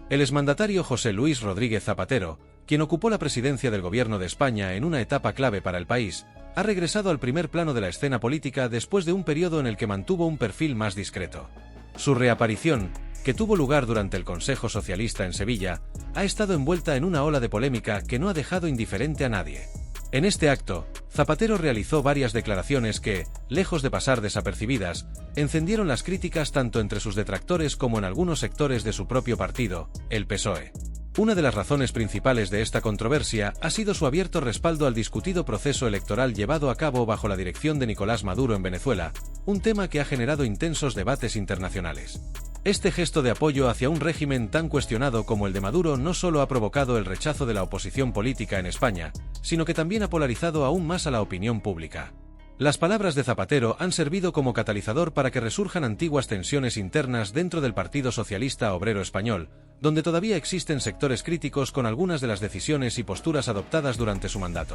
El exmandatario José Luis Rodríguez Zapatero, quien ocupó la presidencia del gobierno de España en una etapa clave para el país, ha regresado al primer plano de la escena política después de un periodo en el que mantuvo un perfil más discreto. Su reaparición, que tuvo lugar durante el Consejo Socialista en Sevilla, ha estado envuelta en una ola de polémica que no ha dejado indiferente a nadie. En este acto, Zapatero realizó varias declaraciones que, lejos de pasar desapercibidas, encendieron las críticas tanto entre sus detractores como en algunos sectores de su propio partido, el PSOE. Una de las razones principales de esta controversia ha sido su abierto respaldo al discutido proceso electoral llevado a cabo bajo la dirección de Nicolás Maduro en Venezuela, un tema que ha generado intensos debates internacionales. Este gesto de apoyo hacia un régimen tan cuestionado como el de Maduro no solo ha provocado el rechazo de la oposición política en España, sino que también ha polarizado aún más a la opinión pública. Las palabras de Zapatero han servido como catalizador para que resurjan antiguas tensiones internas dentro del Partido Socialista Obrero Español, donde todavía existen sectores críticos con algunas de las decisiones y posturas adoptadas durante su mandato.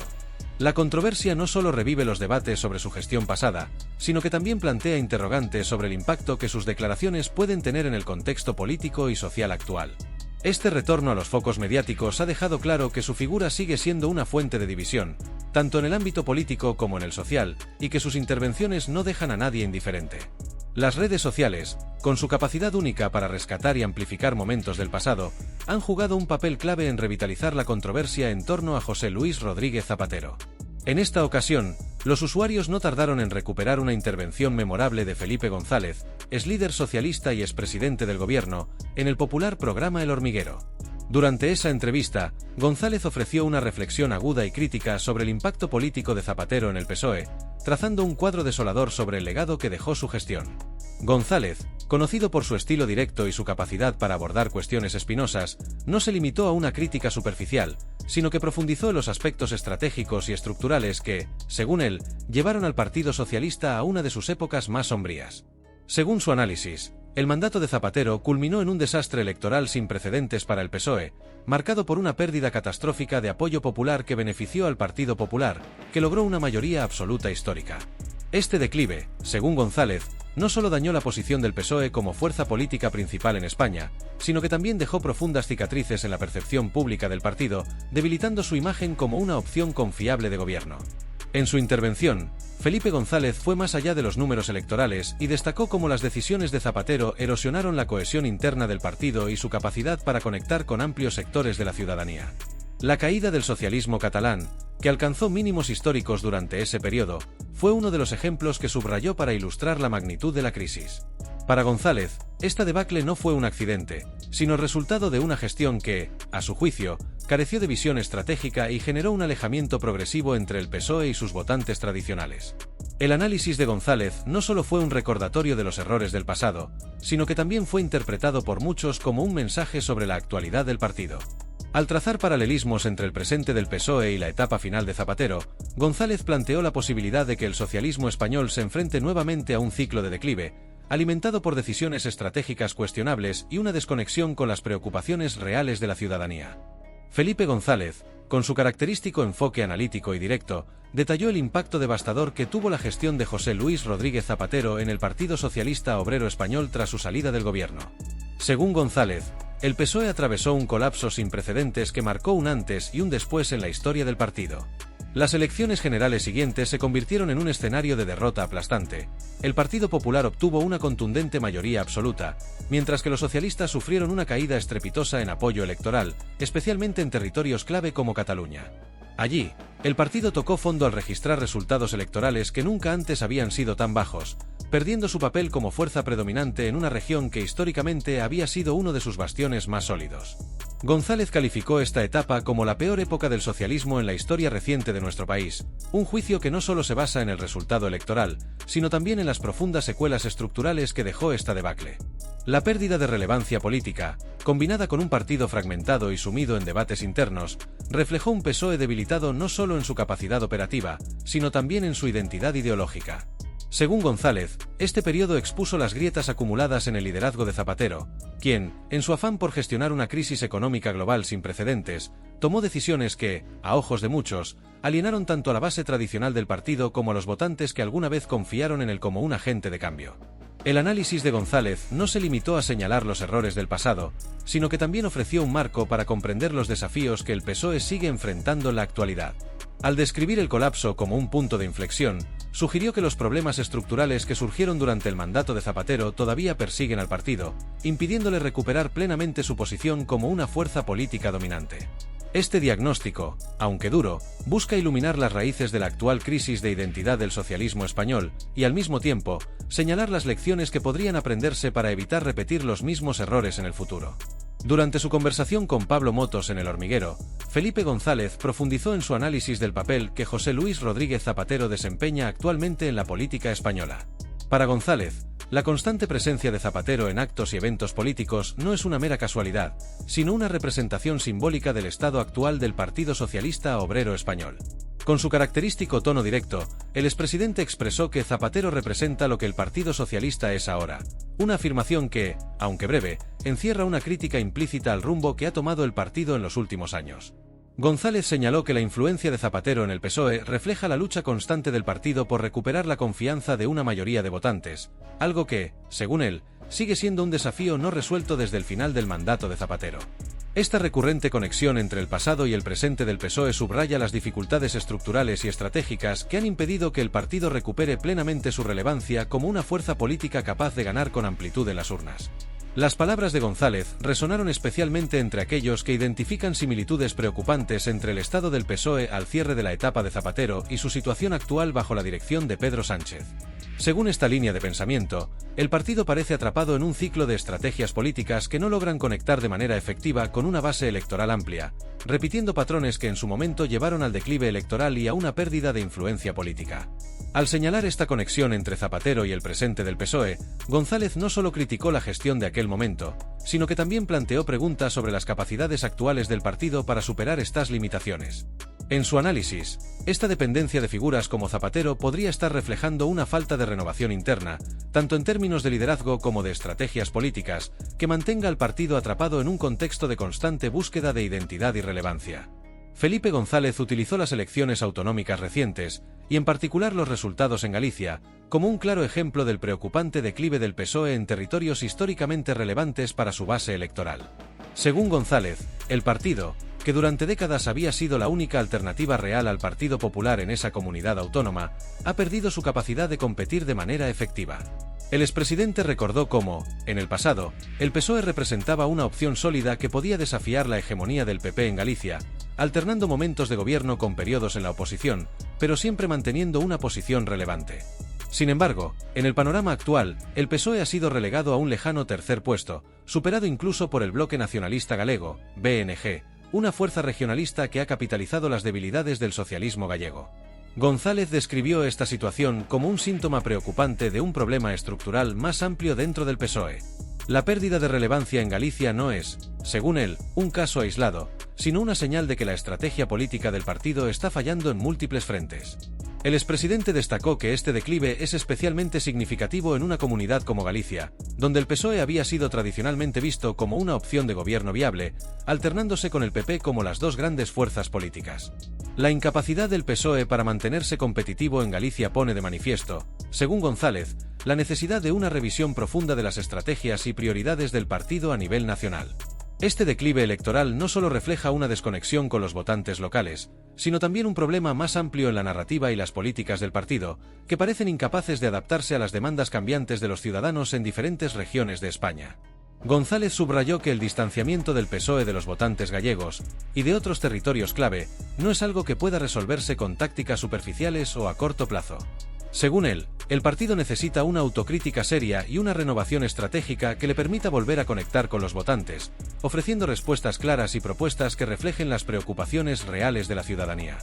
La controversia no solo revive los debates sobre su gestión pasada, sino que también plantea interrogantes sobre el impacto que sus declaraciones pueden tener en el contexto político y social actual. Este retorno a los focos mediáticos ha dejado claro que su figura sigue siendo una fuente de división, tanto en el ámbito político como en el social, y que sus intervenciones no dejan a nadie indiferente. Las redes sociales, con su capacidad única para rescatar y amplificar momentos del pasado, han jugado un papel clave en revitalizar la controversia en torno a José Luis Rodríguez Zapatero. En esta ocasión, los usuarios no tardaron en recuperar una intervención memorable de Felipe González, exlíder socialista y expresidente del gobierno, en el popular programa El Hormiguero. Durante esa entrevista, González ofreció una reflexión aguda y crítica sobre el impacto político de Zapatero en el PSOE, trazando un cuadro desolador sobre el legado que dejó su gestión. González, conocido por su estilo directo y su capacidad para abordar cuestiones espinosas, no se limitó a una crítica superficial, sino que profundizó en los aspectos estratégicos y estructurales que, según él, llevaron al Partido Socialista a una de sus épocas más sombrías. Según su análisis, el mandato de Zapatero culminó en un desastre electoral sin precedentes para el PSOE, marcado por una pérdida catastrófica de apoyo popular que benefició al Partido Popular, que logró una mayoría absoluta histórica. Este declive, según González, no solo dañó la posición del PSOE como fuerza política principal en España, sino que también dejó profundas cicatrices en la percepción pública del partido, debilitando su imagen como una opción confiable de gobierno. En su intervención, Felipe González fue más allá de los números electorales y destacó cómo las decisiones de Zapatero erosionaron la cohesión interna del partido y su capacidad para conectar con amplios sectores de la ciudadanía. La caída del socialismo catalán, que alcanzó mínimos históricos durante ese periodo, fue uno de los ejemplos que subrayó para ilustrar la magnitud de la crisis. Para González, esta debacle no fue un accidente, sino resultado de una gestión que, a su juicio, careció de visión estratégica y generó un alejamiento progresivo entre el PSOE y sus votantes tradicionales. El análisis de González no solo fue un recordatorio de los errores del pasado, sino que también fue interpretado por muchos como un mensaje sobre la actualidad del partido. Al trazar paralelismos entre el presente del PSOE y la etapa final de Zapatero, González planteó la posibilidad de que el socialismo español se enfrente nuevamente a un ciclo de declive, alimentado por decisiones estratégicas cuestionables y una desconexión con las preocupaciones reales de la ciudadanía. Felipe González, con su característico enfoque analítico y directo, detalló el impacto devastador que tuvo la gestión de José Luis Rodríguez Zapatero en el Partido Socialista Obrero Español tras su salida del gobierno. Según González, el PSOE atravesó un colapso sin precedentes que marcó un antes y un después en la historia del partido. Las elecciones generales siguientes se convirtieron en un escenario de derrota aplastante. El Partido Popular obtuvo una contundente mayoría absoluta, mientras que los socialistas sufrieron una caída estrepitosa en apoyo electoral, especialmente en territorios clave como Cataluña. Allí, el partido tocó fondo al registrar resultados electorales que nunca antes habían sido tan bajos, perdiendo su papel como fuerza predominante en una región que históricamente había sido uno de sus bastiones más sólidos. González calificó esta etapa como la peor época del socialismo en la historia reciente de nuestro país, un juicio que no solo se basa en el resultado electoral, sino también en las profundas secuelas estructurales que dejó esta debacle. La pérdida de relevancia política, combinada con un partido fragmentado y sumido en debates internos, reflejó un PSOE debilitado no solo en su capacidad operativa, sino también en su identidad ideológica. Según González, este periodo expuso las grietas acumuladas en el liderazgo de Zapatero, quien, en su afán por gestionar una crisis económica global sin precedentes, tomó decisiones que, a ojos de muchos, alienaron tanto a la base tradicional del partido como a los votantes que alguna vez confiaron en él como un agente de cambio. El análisis de González no se limitó a señalar los errores del pasado, sino que también ofreció un marco para comprender los desafíos que el PSOE sigue enfrentando en la actualidad. Al describir el colapso como un punto de inflexión, sugirió que los problemas estructurales que surgieron durante el mandato de Zapatero todavía persiguen al partido, impidiéndole recuperar plenamente su posición como una fuerza política dominante. Este diagnóstico, aunque duro, busca iluminar las raíces de la actual crisis de identidad del socialismo español y, al mismo tiempo, señalar las lecciones que podrían aprenderse para evitar repetir los mismos errores en el futuro. Durante su conversación con Pablo Motos en El Hormiguero, Felipe González profundizó en su análisis del papel que José Luis Rodríguez Zapatero desempeña actualmente en la política española. Para González, la constante presencia de Zapatero en actos y eventos políticos no es una mera casualidad, sino una representación simbólica del estado actual del Partido Socialista Obrero Español. Con su característico tono directo, el expresidente expresó que Zapatero representa lo que el Partido Socialista es ahora, una afirmación que, aunque breve, encierra una crítica implícita al rumbo que ha tomado el partido en los últimos años. González señaló que la influencia de Zapatero en el PSOE refleja la lucha constante del partido por recuperar la confianza de una mayoría de votantes, algo que, según él, sigue siendo un desafío no resuelto desde el final del mandato de Zapatero. Esta recurrente conexión entre el pasado y el presente del PSOE subraya las dificultades estructurales y estratégicas que han impedido que el partido recupere plenamente su relevancia como una fuerza política capaz de ganar con amplitud en las urnas. Las palabras de González resonaron especialmente entre aquellos que identifican similitudes preocupantes entre el estado del PSOE al cierre de la etapa de Zapatero y su situación actual bajo la dirección de Pedro Sánchez. Según esta línea de pensamiento, el partido parece atrapado en un ciclo de estrategias políticas que no logran conectar de manera efectiva con una base electoral amplia, repitiendo patrones que en su momento llevaron al declive electoral y a una pérdida de influencia política. Al señalar esta conexión entre Zapatero y el presente del PSOE, González no solo criticó la gestión de aquel momento, sino que también planteó preguntas sobre las capacidades actuales del partido para superar estas limitaciones. En su análisis, esta dependencia de figuras como Zapatero podría estar reflejando una falta de renovación interna, tanto en términos de liderazgo como de estrategias políticas, que mantenga al partido atrapado en un contexto de constante búsqueda de identidad y relevancia. Felipe González utilizó las elecciones autonómicas recientes, y en particular los resultados en Galicia, como un claro ejemplo del preocupante declive del PSOE en territorios históricamente relevantes para su base electoral. Según González, el partido, que durante décadas había sido la única alternativa real al Partido Popular en esa comunidad autónoma, ha perdido su capacidad de competir de manera efectiva. El expresidente recordó cómo, en el pasado, el PSOE representaba una opción sólida que podía desafiar la hegemonía del PP en Galicia, alternando momentos de gobierno con periodos en la oposición, pero siempre manteniendo una posición relevante. Sin embargo, en el panorama actual, el PSOE ha sido relegado a un lejano tercer puesto, superado incluso por el Bloque Nacionalista Galego, BNG, una fuerza regionalista que ha capitalizado las debilidades del socialismo gallego. González describió esta situación como un síntoma preocupante de un problema estructural más amplio dentro del PSOE. La pérdida de relevancia en Galicia no es, según él, un caso aislado, sino una señal de que la estrategia política del partido está fallando en múltiples frentes. El expresidente destacó que este declive es especialmente significativo en una comunidad como Galicia, donde el PSOE había sido tradicionalmente visto como una opción de gobierno viable, alternándose con el PP como las dos grandes fuerzas políticas. La incapacidad del PSOE para mantenerse competitivo en Galicia pone de manifiesto, según González, la necesidad de una revisión profunda de las estrategias y prioridades del partido a nivel nacional. Este declive electoral no solo refleja una desconexión con los votantes locales, sino también un problema más amplio en la narrativa y las políticas del partido, que parecen incapaces de adaptarse a las demandas cambiantes de los ciudadanos en diferentes regiones de España. González subrayó que el distanciamiento del PSOE de los votantes gallegos y de otros territorios clave no es algo que pueda resolverse con tácticas superficiales o a corto plazo. Según él, el partido necesita una autocrítica seria y una renovación estratégica que le permita volver a conectar con los votantes, ofreciendo respuestas claras y propuestas que reflejen las preocupaciones reales de la ciudadanía.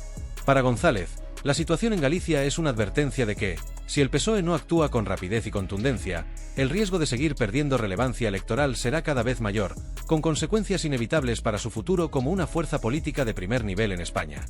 Para González, la situación en Galicia es una advertencia de que, si el PSOE no actúa con rapidez y contundencia, el riesgo de seguir perdiendo relevancia electoral será cada vez mayor, con consecuencias inevitables para su futuro como una fuerza política de primer nivel en España.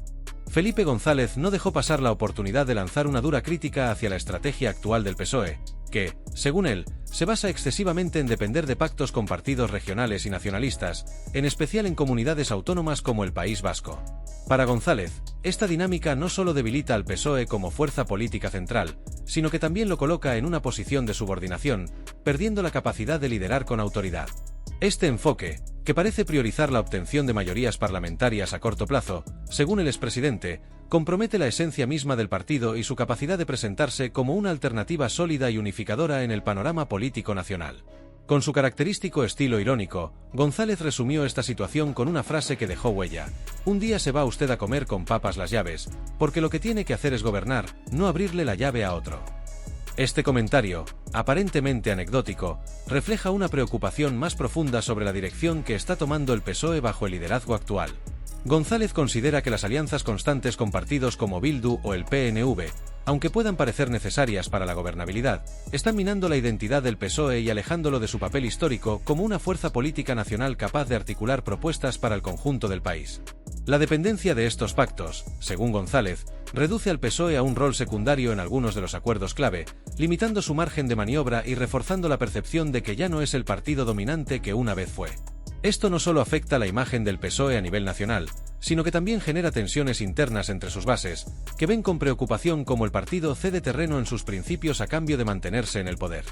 Felipe González no dejó pasar la oportunidad de lanzar una dura crítica hacia la estrategia actual del PSOE, que, según él, se basa excesivamente en depender de pactos con partidos regionales y nacionalistas, en especial en comunidades autónomas como el País Vasco. Para González, esta dinámica no solo debilita al PSOE como fuerza política central, sino que también lo coloca en una posición de subordinación, perdiendo la capacidad de liderar con autoridad. Este enfoque, que parece priorizar la obtención de mayorías parlamentarias a corto plazo, según el expresidente, compromete la esencia misma del partido y su capacidad de presentarse como una alternativa sólida y unificadora en el panorama político nacional. Con su característico estilo irónico, González resumió esta situación con una frase que dejó huella: "Un día se va usted a comer con papas las llaves, porque lo que tiene que hacer es gobernar, no abrirle la llave a otro". Este comentario, aparentemente anecdótico, refleja una preocupación más profunda sobre la dirección que está tomando el PSOE bajo el liderazgo actual. González considera que las alianzas constantes con partidos como Bildu o el PNV, aunque puedan parecer necesarias para la gobernabilidad, están minando la identidad del PSOE y alejándolo de su papel histórico como una fuerza política nacional capaz de articular propuestas para el conjunto del país. La dependencia de estos pactos, según González, reduce al PSOE a un rol secundario en algunos de los acuerdos clave, limitando su margen de maniobra y reforzando la percepción de que ya no es el partido dominante que una vez fue. Esto no solo afecta la imagen del PSOE a nivel nacional, sino que también genera tensiones internas entre sus bases, que ven con preocupación cómo el partido cede terreno en sus principios a cambio de mantenerse en el poder.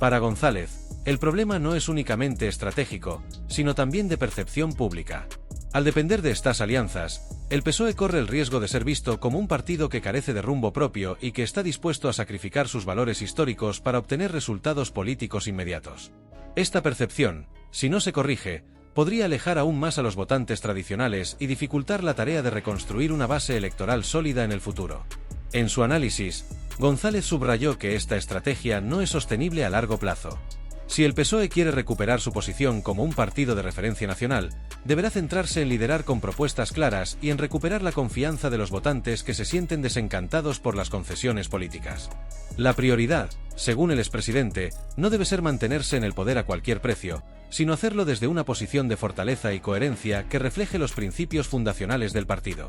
Para González, el problema no es únicamente estratégico, sino también de percepción pública. Al depender de estas alianzas, el PSOE corre el riesgo de ser visto como un partido que carece de rumbo propio y que está dispuesto a sacrificar sus valores históricos para obtener resultados políticos inmediatos. Esta percepción, si no se corrige, podría alejar aún más a los votantes tradicionales y dificultar la tarea de reconstruir una base electoral sólida en el futuro. En su análisis, González subrayó que esta estrategia no es sostenible a largo plazo. Si el PSOE quiere recuperar su posición como un partido de referencia nacional, deberá centrarse en liderar con propuestas claras y en recuperar la confianza de los votantes que se sienten desencantados por las concesiones políticas. La prioridad, según el expresidente, no debe ser mantenerse en el poder a cualquier precio, sino hacerlo desde una posición de fortaleza y coherencia que refleje los principios fundacionales del partido.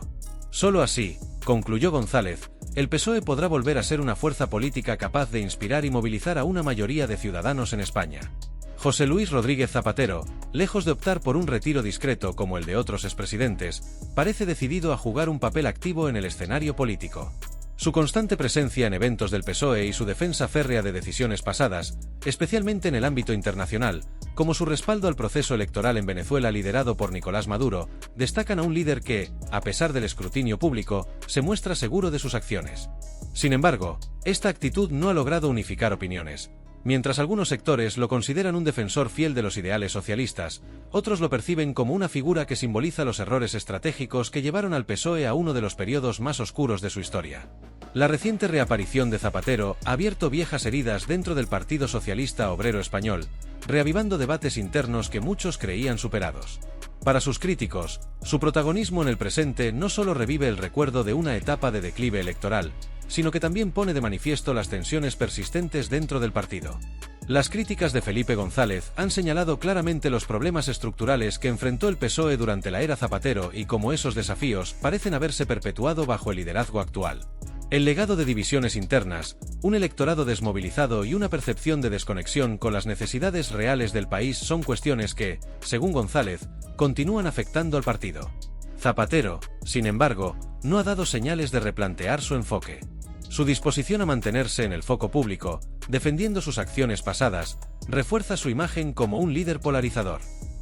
Solo así, concluyó González, el PSOE podrá volver a ser una fuerza política capaz de inspirar y movilizar a una mayoría de ciudadanos en España. José Luis Rodríguez Zapatero, lejos de optar por un retiro discreto como el de otros expresidentes, parece decidido a jugar un papel activo en el escenario político. Su constante presencia en eventos del PSOE y su defensa férrea de decisiones pasadas, especialmente en el ámbito internacional, como su respaldo al proceso electoral en Venezuela liderado por Nicolás Maduro, destacan a un líder que, a pesar del escrutinio público, se muestra seguro de sus acciones. Sin embargo, esta actitud no ha logrado unificar opiniones. Mientras algunos sectores lo consideran un defensor fiel de los ideales socialistas, otros lo perciben como una figura que simboliza los errores estratégicos que llevaron al PSOE a uno de los periodos más oscuros de su historia. La reciente reaparición de Zapatero ha abierto viejas heridas dentro del Partido Socialista Obrero Español, reavivando debates internos que muchos creían superados. Para sus críticos, su protagonismo en el presente no solo revive el recuerdo de una etapa de declive electoral, sino que también pone de manifiesto las tensiones persistentes dentro del partido. Las críticas de Felipe González han señalado claramente los problemas estructurales que enfrentó el PSOE durante la era Zapatero y cómo esos desafíos parecen haberse perpetuado bajo el liderazgo actual. El legado de divisiones internas, un electorado desmovilizado y una percepción de desconexión con las necesidades reales del país son cuestiones que, según González, continúan afectando al partido. Zapatero, sin embargo, no ha dado señales de replantear su enfoque. Su disposición a mantenerse en el foco público, defendiendo sus acciones pasadas, refuerza su imagen como un líder polarizador.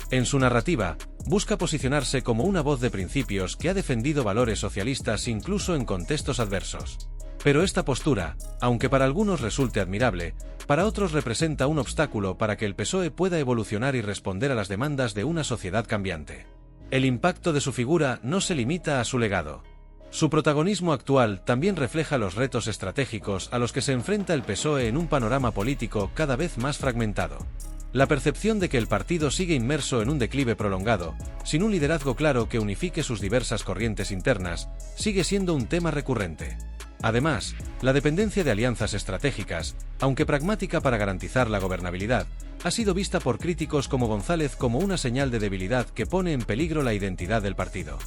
En su narrativa, busca posicionarse como una voz de principios que ha defendido valores socialistas incluso en contextos adversos. Pero esta postura, aunque para algunos resulte admirable, para otros representa un obstáculo para que el PSOE pueda evolucionar y responder a las demandas de una sociedad cambiante. El impacto de su figura no se limita a su legado. Su protagonismo actual también refleja los retos estratégicos a los que se enfrenta el PSOE en un panorama político cada vez más fragmentado. La percepción de que el partido sigue inmerso en un declive prolongado, sin un liderazgo claro que unifique sus diversas corrientes internas, sigue siendo un tema recurrente. Además, la dependencia de alianzas estratégicas, aunque pragmática para garantizar la gobernabilidad, ha sido vista por críticos como González como una señal de debilidad que pone en peligro la identidad del partido.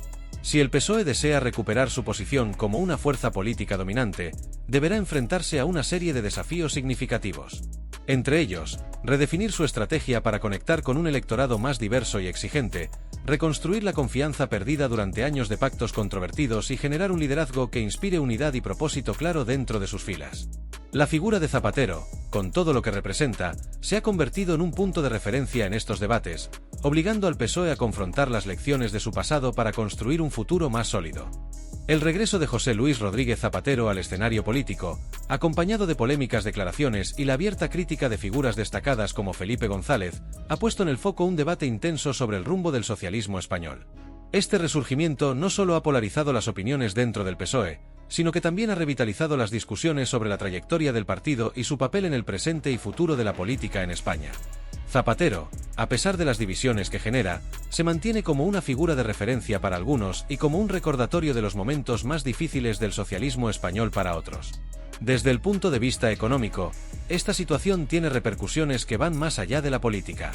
Si el PSOE desea recuperar su posición como una fuerza política dominante, deberá enfrentarse a una serie de desafíos significativos. Entre ellos, redefinir su estrategia para conectar con un electorado más diverso y exigente, reconstruir la confianza perdida durante años de pactos controvertidos y generar un liderazgo que inspire unidad y propósito claro dentro de sus filas. La figura de Zapatero, con todo lo que representa, se ha convertido en un punto de referencia en estos debates, obligando al PSOE a confrontar las lecciones de su pasado para construir un futuro más sólido. El regreso de José Luis Rodríguez Zapatero al escenario político, acompañado de polémicas declaraciones y la abierta crítica de figuras destacadas como Felipe González, ha puesto en el foco un debate intenso sobre el rumbo del socialismo español. Este resurgimiento no solo ha polarizado las opiniones dentro del PSOE, sino que también ha revitalizado las discusiones sobre la trayectoria del partido y su papel en el presente y futuro de la política en España. Zapatero, a pesar de las divisiones que genera, se mantiene como una figura de referencia para algunos y como un recordatorio de los momentos más difíciles del socialismo español para otros. Desde el punto de vista económico, esta situación tiene repercusiones que van más allá de la política.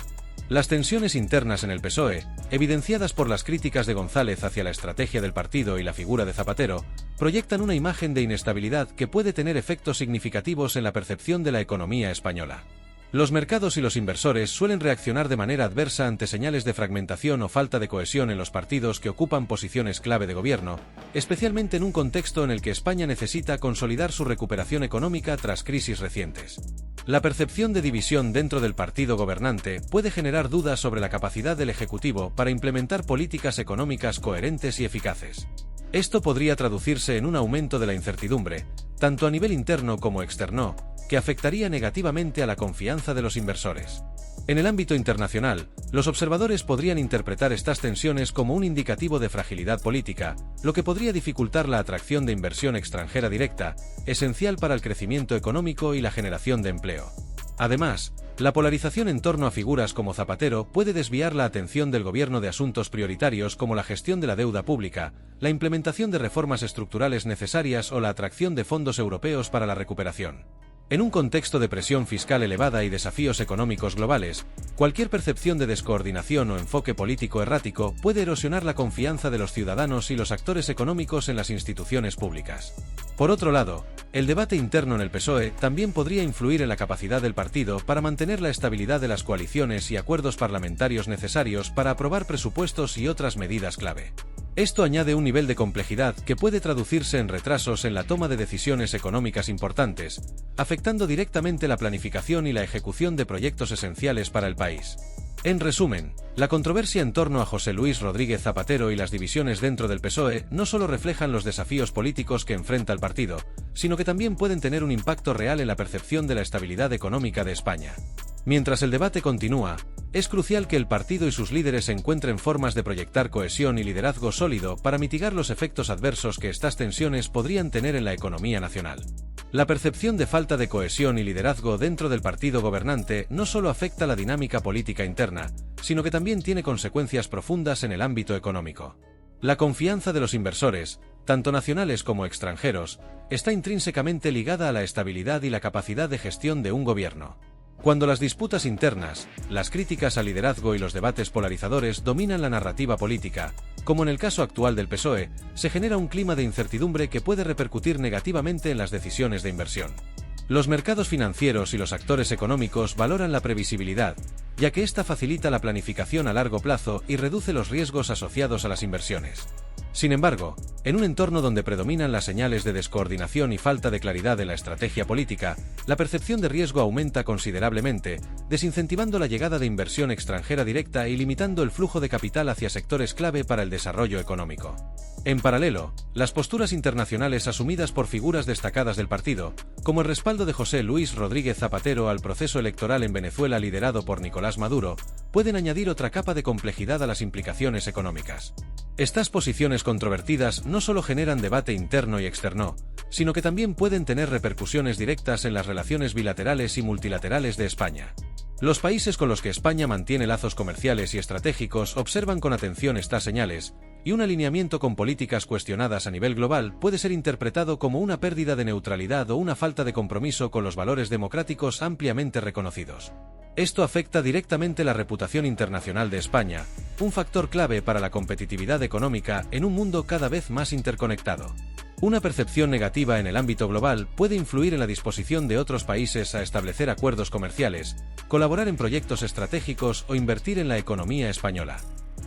Las tensiones internas en el PSOE, evidenciadas por las críticas de González hacia la estrategia del partido y la figura de Zapatero, proyectan una imagen de inestabilidad que puede tener efectos significativos en la percepción de la economía española. Los mercados y los inversores suelen reaccionar de manera adversa ante señales de fragmentación o falta de cohesión en los partidos que ocupan posiciones clave de gobierno, especialmente en un contexto en el que España necesita consolidar su recuperación económica tras crisis recientes. La percepción de división dentro del partido gobernante puede generar dudas sobre la capacidad del Ejecutivo para implementar políticas económicas coherentes y eficaces. Esto podría traducirse en un aumento de la incertidumbre, tanto a nivel interno como externo, que afectaría negativamente a la confianza de los inversores. En el ámbito internacional, los observadores podrían interpretar estas tensiones como un indicativo de fragilidad política, lo que podría dificultar la atracción de inversión extranjera directa, esencial para el crecimiento económico y la generación de empleo. Además, la polarización en torno a figuras como Zapatero puede desviar la atención del gobierno de asuntos prioritarios como la gestión de la deuda pública, la implementación de reformas estructurales necesarias o la atracción de fondos europeos para la recuperación. En un contexto de presión fiscal elevada y desafíos económicos globales, cualquier percepción de descoordinación o enfoque político errático puede erosionar la confianza de los ciudadanos y los actores económicos en las instituciones públicas. Por otro lado, el debate interno en el PSOE también podría influir en la capacidad del partido para mantener la estabilidad de las coaliciones y acuerdos parlamentarios necesarios para aprobar presupuestos y otras medidas clave. Esto añade un nivel de complejidad que puede traducirse en retrasos en la toma de decisiones económicas importantes, afectando directamente la planificación y la ejecución de proyectos esenciales para el país. En resumen, la controversia en torno a José Luis Rodríguez Zapatero y las divisiones dentro del PSOE no solo reflejan los desafíos políticos que enfrenta el partido, sino que también pueden tener un impacto real en la percepción de la estabilidad económica de España. Mientras el debate continúa, es crucial que el partido y sus líderes encuentren formas de proyectar cohesión y liderazgo sólido para mitigar los efectos adversos que estas tensiones podrían tener en la economía nacional. La percepción de falta de cohesión y liderazgo dentro del partido gobernante no solo afecta la dinámica política interna, sino que también tiene consecuencias profundas en el ámbito económico. La confianza de los inversores, tanto nacionales como extranjeros, está intrínsecamente ligada a la estabilidad y la capacidad de gestión de un gobierno. Cuando las disputas internas, las críticas al liderazgo y los debates polarizadores dominan la narrativa política, como en el caso actual del PSOE, se genera un clima de incertidumbre que puede repercutir negativamente en las decisiones de inversión. Los mercados financieros y los actores económicos valoran la previsibilidad, ya que esta facilita la planificación a largo plazo y reduce los riesgos asociados a las inversiones. Sin embargo, en un entorno donde predominan las señales de descoordinación y falta de claridad en la estrategia política, la percepción de riesgo aumenta considerablemente, desincentivando la llegada de inversión extranjera directa y limitando el flujo de capital hacia sectores clave para el desarrollo económico. En paralelo, las posturas internacionales asumidas por figuras destacadas del partido, como el respaldo de José Luis Rodríguez Zapatero al proceso electoral en Venezuela liderado por Nicolás Maduro, pueden añadir otra capa de complejidad a las implicaciones económicas. Estas posiciones controvertidas no solo generan debate interno y externo, sino que también pueden tener repercusiones directas en las relaciones bilaterales y multilaterales de España. Los países con los que España mantiene lazos comerciales y estratégicos observan con atención estas señales, y un alineamiento con políticas cuestionadas a nivel global puede ser interpretado como una pérdida de neutralidad o una falta de compromiso con los valores democráticos ampliamente reconocidos. Esto afecta directamente la reputación internacional de España, un factor clave para la competitividad económica en un mundo cada vez más interconectado. Una percepción negativa en el ámbito global puede influir en la disposición de otros países a establecer acuerdos comerciales, colaborar en proyectos estratégicos o invertir en la economía española.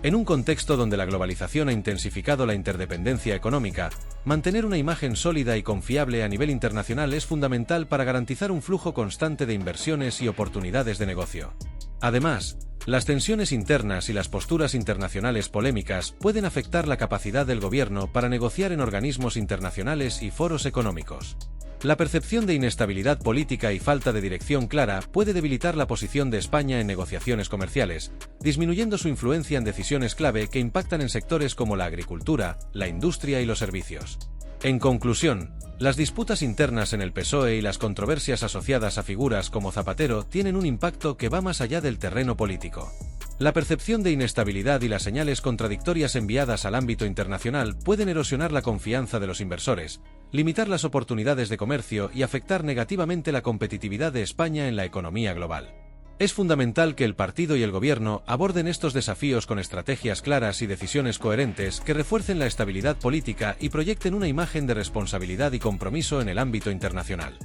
En un contexto donde la globalización ha intensificado la interdependencia económica, mantener una imagen sólida y confiable a nivel internacional es fundamental para garantizar un flujo constante de inversiones y oportunidades de negocio. Además, las tensiones internas y las posturas internacionales polémicas pueden afectar la capacidad del gobierno para negociar en organismos internacionales y foros económicos. La percepción de inestabilidad política y falta de dirección clara puede debilitar la posición de España en negociaciones comerciales, disminuyendo su influencia en decisiones clave que impactan en sectores como la agricultura, la industria y los servicios. En conclusión, las disputas internas en el PSOE y las controversias asociadas a figuras como Zapatero tienen un impacto que va más allá del terreno político. La percepción de inestabilidad y las señales contradictorias enviadas al ámbito internacional pueden erosionar la confianza de los inversores, limitar las oportunidades de comercio y afectar negativamente la competitividad de España en la economía global. Es fundamental que el partido y el gobierno aborden estos desafíos con estrategias claras y decisiones coherentes que refuercen la estabilidad política y proyecten una imagen de responsabilidad y compromiso en el ámbito internacional.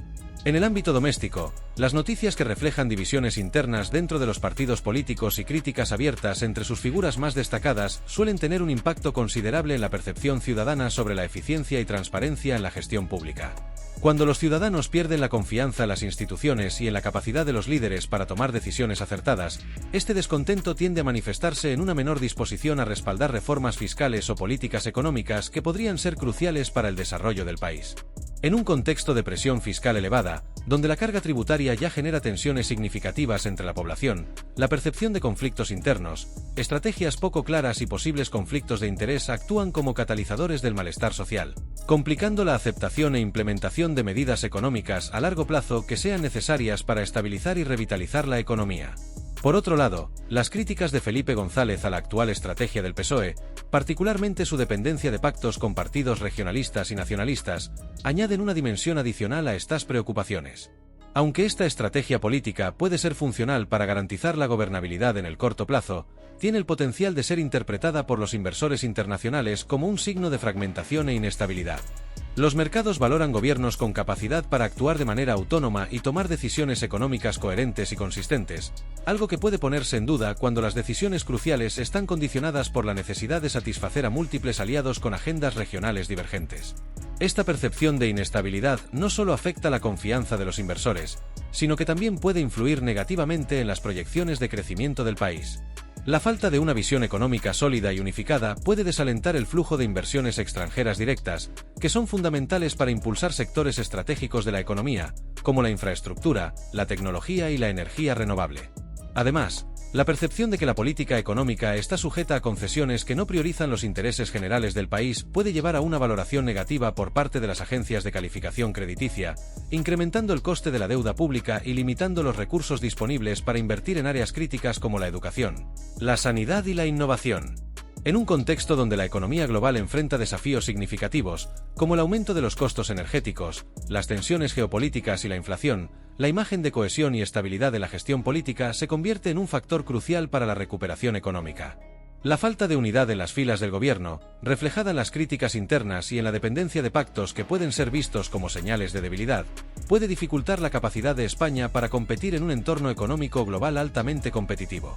En el ámbito doméstico, las noticias que reflejan divisiones internas dentro de los partidos políticos y críticas abiertas entre sus figuras más destacadas suelen tener un impacto considerable en la percepción ciudadana sobre la eficiencia y transparencia en la gestión pública. Cuando los ciudadanos pierden la confianza en las instituciones y en la capacidad de los líderes para tomar decisiones acertadas, este descontento tiende a manifestarse en una menor disposición a respaldar reformas fiscales o políticas económicas que podrían ser cruciales para el desarrollo del país. En un contexto de presión fiscal elevada, donde la carga tributaria ya genera tensiones significativas entre la población, la percepción de conflictos internos, estrategias poco claras y posibles conflictos de interés actúan como catalizadores del malestar social, complicando la aceptación e implementación de medidas económicas a largo plazo que sean necesarias para estabilizar y revitalizar la economía. Por otro lado, las críticas de Felipe González a la actual estrategia del PSOE, particularmente su dependencia de pactos con partidos regionalistas y nacionalistas, añaden una dimensión adicional a estas preocupaciones. Aunque esta estrategia política puede ser funcional para garantizar la gobernabilidad en el corto plazo, tiene el potencial de ser interpretada por los inversores internacionales como un signo de fragmentación e inestabilidad. Los mercados valoran gobiernos con capacidad para actuar de manera autónoma y tomar decisiones económicas coherentes y consistentes, algo que puede ponerse en duda cuando las decisiones cruciales están condicionadas por la necesidad de satisfacer a múltiples aliados con agendas regionales divergentes. Esta percepción de inestabilidad no solo afecta la confianza de los inversores, sino que también puede influir negativamente en las proyecciones de crecimiento del país. La falta de una visión económica sólida y unificada puede desalentar el flujo de inversiones extranjeras directas, que son fundamentales para impulsar sectores estratégicos de la economía, como la infraestructura, la tecnología y la energía renovable. Además, la percepción de que la política económica está sujeta a concesiones que no priorizan los intereses generales del país puede llevar a una valoración negativa por parte de las agencias de calificación crediticia, incrementando el coste de la deuda pública y limitando los recursos disponibles para invertir en áreas críticas como la educación, la sanidad y la innovación. En un contexto donde la economía global enfrenta desafíos significativos, como el aumento de los costos energéticos, las tensiones geopolíticas y la inflación, la imagen de cohesión y estabilidad de la gestión política se convierte en un factor crucial para la recuperación económica. La falta de unidad en las filas del gobierno, reflejada en las críticas internas y en la dependencia de pactos que pueden ser vistos como señales de debilidad, puede dificultar la capacidad de España para competir en un entorno económico global altamente competitivo.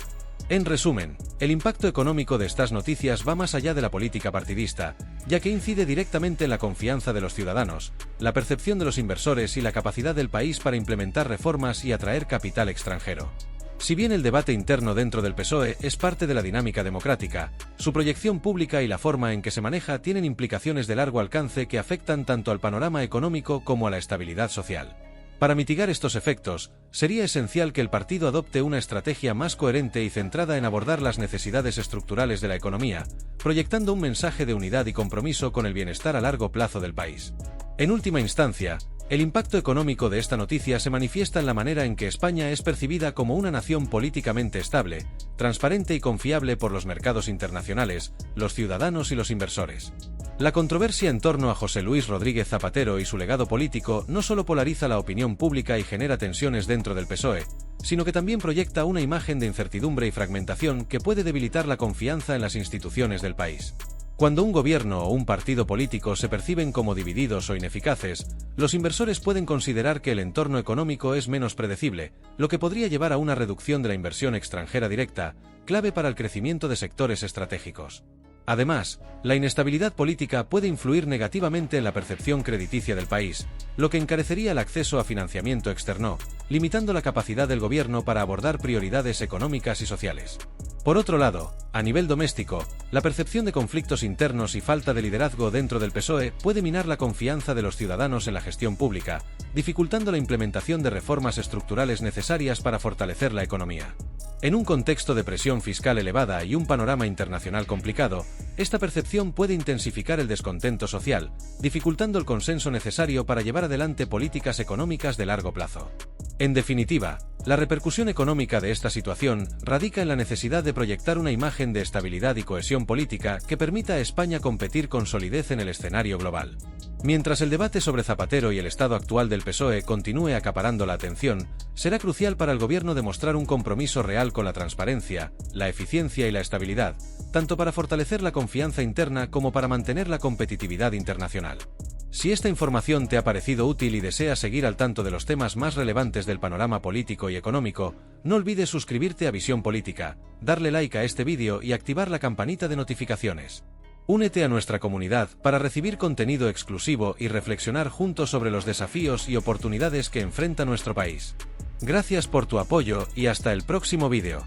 En resumen, el impacto económico de estas noticias va más allá de la política partidista, ya que incide directamente en la confianza de los ciudadanos, la percepción de los inversores y la capacidad del país para implementar reformas y atraer capital extranjero. Si bien el debate interno dentro del PSOE es parte de la dinámica democrática, su proyección pública y la forma en que se maneja tienen implicaciones de largo alcance que afectan tanto al panorama económico como a la estabilidad social. Para mitigar estos efectos, sería esencial que el partido adopte una estrategia más coherente y centrada en abordar las necesidades estructurales de la economía, proyectando un mensaje de unidad y compromiso con el bienestar a largo plazo del país. En última instancia, el impacto económico de esta noticia se manifiesta en la manera en que España es percibida como una nación políticamente estable, transparente y confiable por los mercados internacionales, los ciudadanos y los inversores. La controversia en torno a José Luis Rodríguez Zapatero y su legado político no solo polariza la opinión pública y genera tensiones dentro del PSOE, sino que también proyecta una imagen de incertidumbre y fragmentación que puede debilitar la confianza en las instituciones del país. Cuando un gobierno o un partido político se perciben como divididos o ineficaces, los inversores pueden considerar que el entorno económico es menos predecible, lo que podría llevar a una reducción de la inversión extranjera directa, clave para el crecimiento de sectores estratégicos. Además, la inestabilidad política puede influir negativamente en la percepción crediticia del país, lo que encarecería el acceso a financiamiento externo, limitando la capacidad del gobierno para abordar prioridades económicas y sociales. Por otro lado, a nivel doméstico, la percepción de conflictos internos y falta de liderazgo dentro del PSOE puede minar la confianza de los ciudadanos en la gestión pública, dificultando la implementación de reformas estructurales necesarias para fortalecer la economía. En un contexto de presión fiscal elevada y un panorama internacional complicado, esta percepción puede intensificar el descontento social, dificultando el consenso necesario para llevar adelante políticas económicas de largo plazo. En definitiva, la repercusión económica de esta situación radica en la necesidad de proyectar una imagen de estabilidad y cohesión política que permita a España competir con solidez en el escenario global. Mientras el debate sobre Zapatero y el estado actual del PSOE continúe acaparando la atención, será crucial para el gobierno demostrar un compromiso real con la transparencia, la eficiencia y la estabilidad, tanto para fortalecer la confianza interna como para mantener la competitividad internacional. Si esta información te ha parecido útil y deseas seguir al tanto de los temas más relevantes del panorama político y económico, no olvides suscribirte a Visión Política, darle like a este vídeo y activar la campanita de notificaciones. Únete a nuestra comunidad para recibir contenido exclusivo y reflexionar juntos sobre los desafíos y oportunidades que enfrenta nuestro país. Gracias por tu apoyo y hasta el próximo vídeo.